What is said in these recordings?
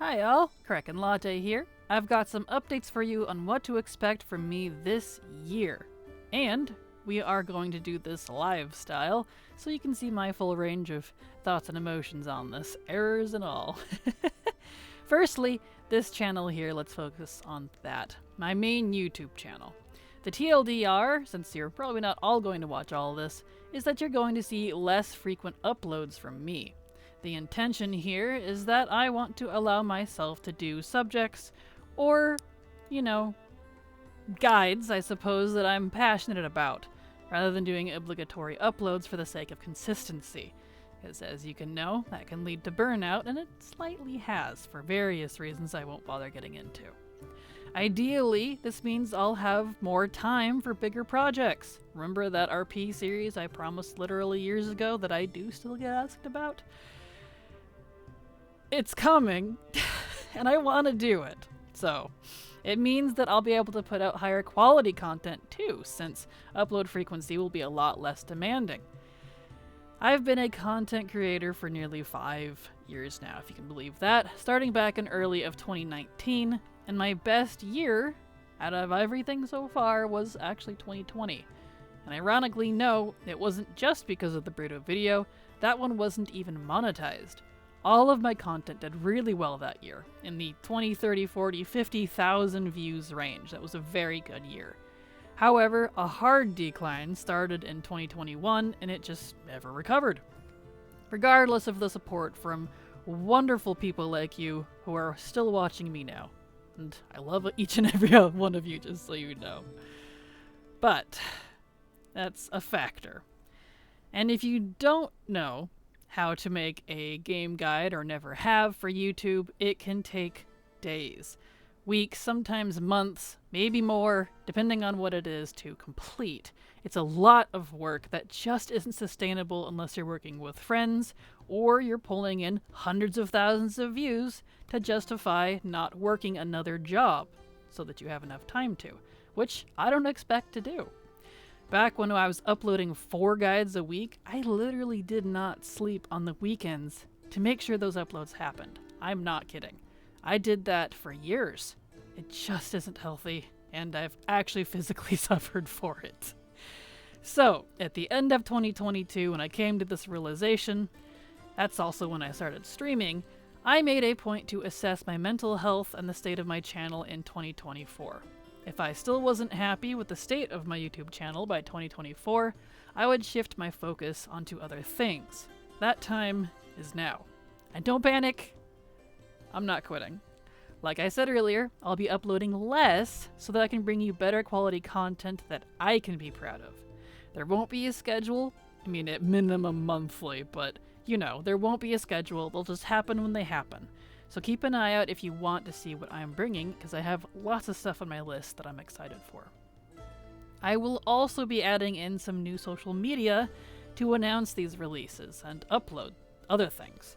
Hi all, Kraken Latte here. I've got some updates for you on what to expect from me this year. And we are going to do this live style, so you can see my full range of thoughts and emotions on this, errors and all. Firstly, this channel here, let's focus on that. My main YouTube channel. The TLDR, since you're probably not all going to watch all of this, is that you're going to see less frequent uploads from me. The intention here is that I want to allow myself to do subjects or, guides, I suppose, that I'm passionate about, rather than doing obligatory uploads for the sake of consistency. Because as you can know, that can lead to burnout, and it slightly has, for various reasons I won't bother getting into. Ideally, this means I'll have more time for bigger projects. Remember that RP series I promised literally years ago that I do still get asked about? It's coming, and I want to do it. So, it means that I'll be able to put out higher quality content too, since upload frequency will be a lot less demanding. I've been a content creator for nearly 5 years now, if you can believe that, starting back in early of 2019, and my best year out of everything so far was actually 2020. And ironically, no, it wasn't just because of the Bruto video, that one wasn't even monetized. All of my content did really well that year, in the 20, 30, 40, 50,000 views range. That was a very good year. However, a hard decline started in 2021, and it just never recovered. Regardless of the support from wonderful people like you who are still watching me now. And I love each and every one of you, just so you know. But that's a factor. And if you don't know how to make a game guide or never have for YouTube, it can take days, weeks, sometimes months, maybe more, depending on what it is to complete. It's a lot of work that just isn't sustainable unless you're working with friends or you're pulling in hundreds of thousands of views to justify not working another job so that you have enough time to, which I don't expect to do. Back when I was uploading 4 guides a week, I literally did not sleep on the weekends to make sure those uploads happened. I'm not kidding. I did that for years. It just isn't healthy, and I've actually physically suffered for it. So, at the end of 2022, when I came to this realization, that's also when I started streaming, I made a point to assess my mental health and the state of my channel in 2024. If I still wasn't happy with the state of my YouTube channel by 2024, I would shift my focus onto other things. That time is now. And don't panic, I'm not quitting. Like I said earlier, I'll be uploading less so that I can bring you better quality content that I can be proud of. There won't be a schedule, at minimum monthly, but there won't be a schedule, they'll just happen when they happen. So keep an eye out if you want to see what I'm bringing, because I have lots of stuff on my list that I'm excited for. I will also be adding in some new social media to announce these releases and upload other things.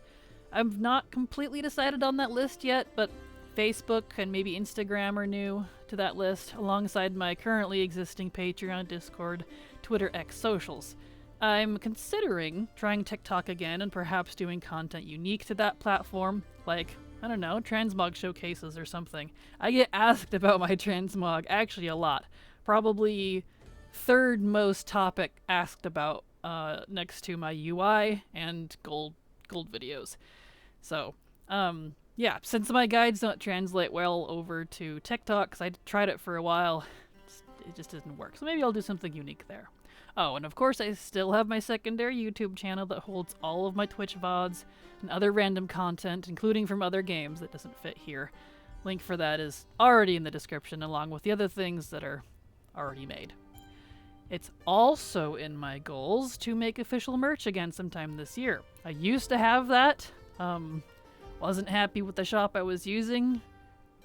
I've not completely decided on that list yet, but Facebook and maybe Instagram are new to that list, alongside my currently existing Patreon, Discord, Twitter, X socials. I'm considering trying TikTok again and perhaps doing content unique to that platform, like, transmog showcases or something. I get asked about my transmog actually a lot. Probably third most topic asked about next to my UI and gold videos. So, since my guides don't translate well over to TikTok, because I tried it for a while, it just didn't work. So maybe I'll do something unique there. Oh, and of course I still have my secondary YouTube channel that holds all of my Twitch VODs and other random content, including from other games that doesn't fit here. Link for that is already in the description, along with the other things that are already made. It's also in my goals to make official merch again sometime this year. I used to have that. Wasn't happy with the shop I was using,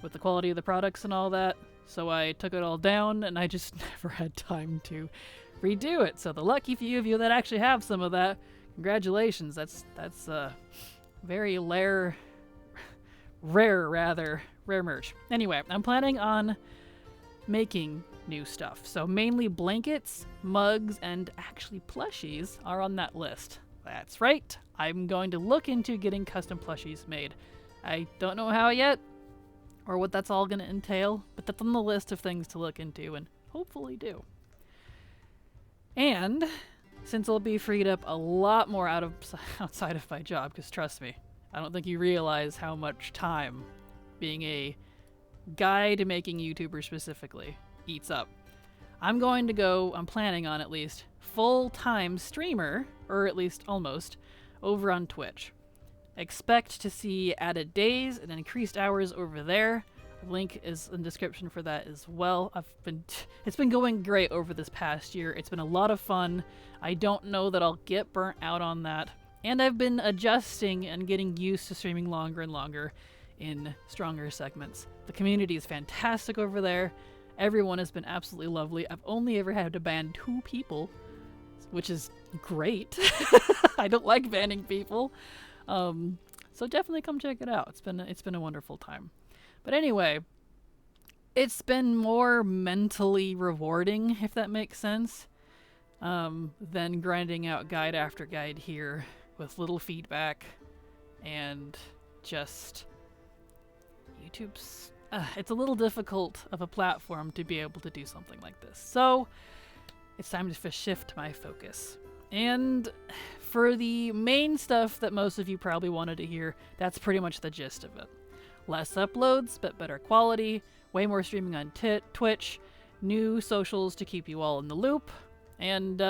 with the quality of the products and all that, so I took it all down, and I just never had time to redo it. So the lucky few of you that actually have some of that, congratulations. That's very rare merch. Anyway, I'm planning on making new stuff. So mainly blankets, mugs, and actually plushies are on that list. That's right. I'm going to look into getting custom plushies made. I don't know how yet, or what that's all going to entail, but that's on the list of things to look into and hopefully do. And since I'll be freed up a lot more outside of my job, because trust me, I don't think you realize how much time being a guide making YouTuber specifically eats up. I'm planning on at least full-time streamer, or at least almost, over on Twitch. Expect to see added days and increased hours over there. The link is in the description for that as well. It's been going great over this past year. It's been a lot of fun. I don't know that I'll get burnt out on that. And I've been adjusting and getting used to streaming longer and longer in stronger segments. The community is fantastic over there. Everyone has been absolutely lovely. I've only ever had to ban 2 people, which is great. I don't like banning people. So definitely come check it out. It's been a wonderful time. But anyway, it's been more mentally rewarding, if that makes sense, than grinding out guide after guide here with little feedback and just YouTube's... it's a little difficult of a platform to be able to do something like this. So it's time to shift my focus. And for the main stuff that most of you probably wanted to hear, that's pretty much the gist of it. Less uploads, but better quality, way more streaming on Twitch, new socials to keep you all in the loop, and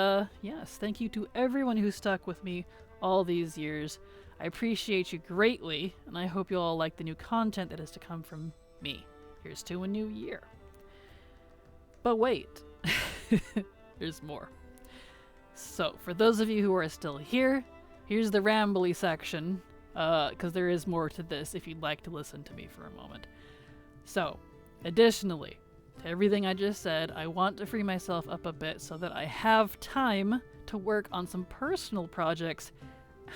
yes, thank you to everyone who stuck with me all these years. I appreciate you greatly, and I hope you all like the new content that is to come from me. Here's to a new year. But wait, there's more. So, for those of you who are still here, here's the rambly section, because there is more to this if you'd like to listen to me for a moment. So, additionally to everything I just said, I want to free myself up a bit so that I have time to work on some personal projects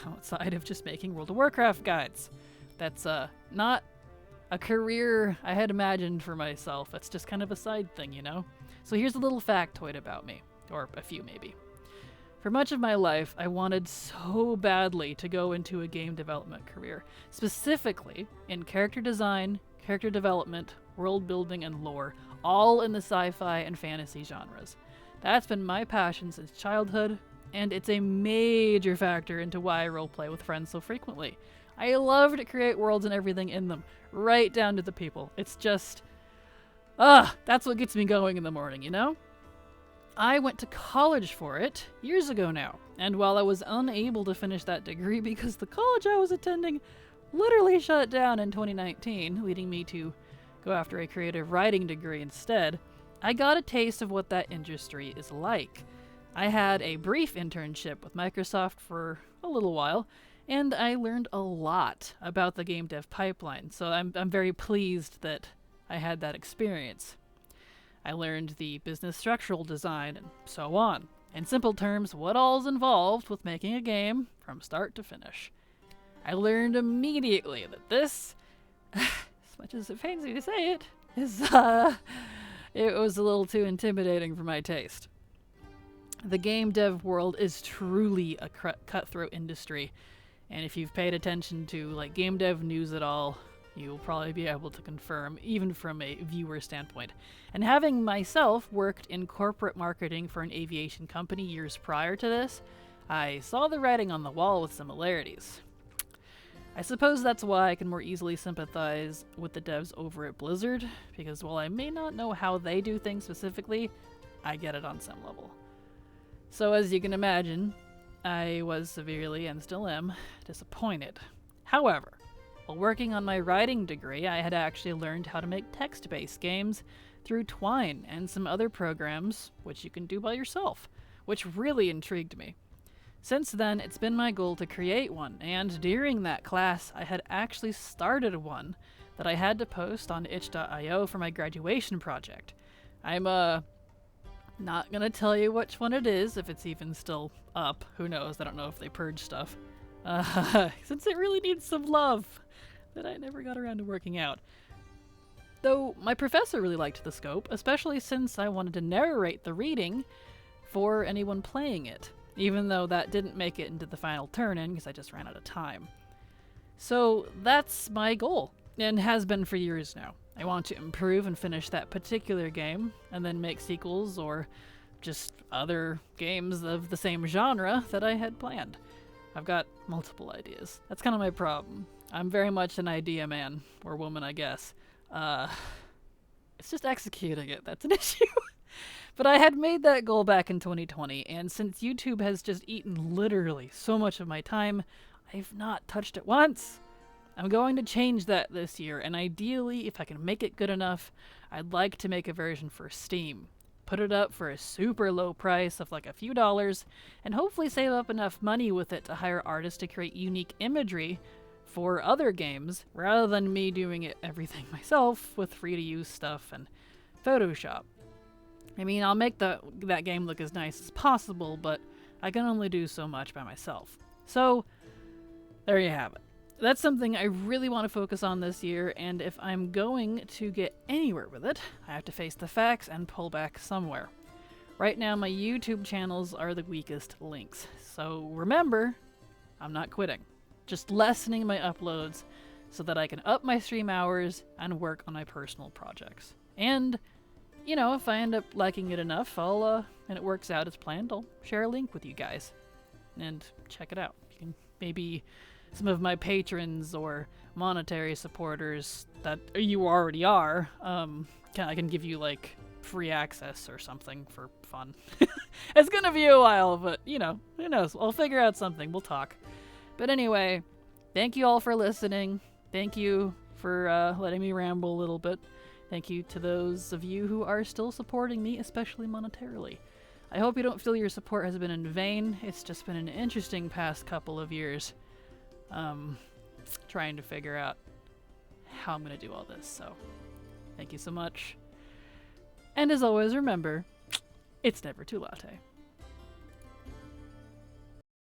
outside of just making World of Warcraft guides. That's not a career I had imagined for myself. It's just kind of a side thing, you know? So here's a little factoid about me, or a few maybe. For much of my life, I wanted so badly to go into a game development career, specifically in character design, character development, world building, and lore, all in the sci-fi and fantasy genres. That's been my passion since childhood, and it's a major factor into why I roleplay with friends so frequently. I love to create worlds and everything in them, right down to the people. It's just, that's what gets me going in the morning, you know? I went to college for it years ago now, and while I was unable to finish that degree because the college I was attending literally shut down in 2019, leading me to go after a creative writing degree instead, I got a taste of what that industry is like. I had a brief internship with Microsoft for a little while, and I learned a lot about the game dev pipeline, so I'm very pleased that I had that experience. I learned the business structural design and so on. In simple terms, what all's involved with making a game from start to finish. I learned immediately that this, as much as it pains me to say it, it was a little too intimidating for my taste. The game dev world is truly a cutthroat industry, and if you've paid attention to like game dev news at all, you'll probably be able to confirm, even from a viewer standpoint. And having myself worked in corporate marketing for an aviation company years prior to this, I saw the writing on the wall with similarities. I suppose that's why I can more easily sympathize with the devs over at Blizzard, because while I may not know how they do things specifically, I get it on some level. So as you can imagine, I was severely, and still am, disappointed. However, while working on my writing degree, I had actually learned how to make text-based games through Twine and some other programs, which you can do by yourself, which really intrigued me. Since then, it's been my goal to create one, and during that class, I had actually started one that I had to post on itch.io for my graduation project. I'm, not gonna tell you which one it is, if it's even still up. Who knows? I don't know if they purge stuff. Since it really needs some love that I never got around to working out. Though my professor really liked the scope, especially since I wanted to narrate the reading for anyone playing it, even though that didn't make it into the final turn-in because I just ran out of time. So that's my goal, and has been for years now. I want to improve and finish that particular game, and then make sequels or just other games of the same genre that I had planned. I've got multiple ideas. That's kind of my problem. I'm very much an idea man, or woman, I guess. It's just executing it that's an issue. But I had made that goal back in 2020, and since YouTube has just eaten literally so much of my time, I've not touched it once. I'm going to change that this year, and ideally, if I can make it good enough, I'd like to make a version for Steam. Put it up for a super low price of like a few dollars, and hopefully save up enough money with it to hire artists to create unique imagery for other games, rather than me doing it everything myself with free-to-use stuff and Photoshop. I mean, I'll make that game look as nice as possible, but I can only do so much by myself. So, there you have it. That's something I really want to focus on this year, and if I'm going to get anywhere with it, I have to face the facts and pull back somewhere. Right now, my YouTube channels are the weakest links, so remember, I'm not quitting. Just lessening my uploads so that I can up my stream hours and work on my personal projects. And, you know, if I end up liking it enough, and it works out as planned, I'll share a link with you guys and check it out. You can maybe some of my patrons or monetary supporters that you already are, I can give you like free access or something for fun. It's gonna be a while, but you know, who knows? I'll figure out something. We'll talk. But anyway, thank you all for listening. Thank you for letting me ramble a little bit. Thank you to those of you who are still supporting me, especially monetarily. I hope you don't feel your support has been in vain. It's just been an interesting past couple of years. Trying to figure out how I'm going to do all this. So, thank you so much. And as always, remember, it's never too latte.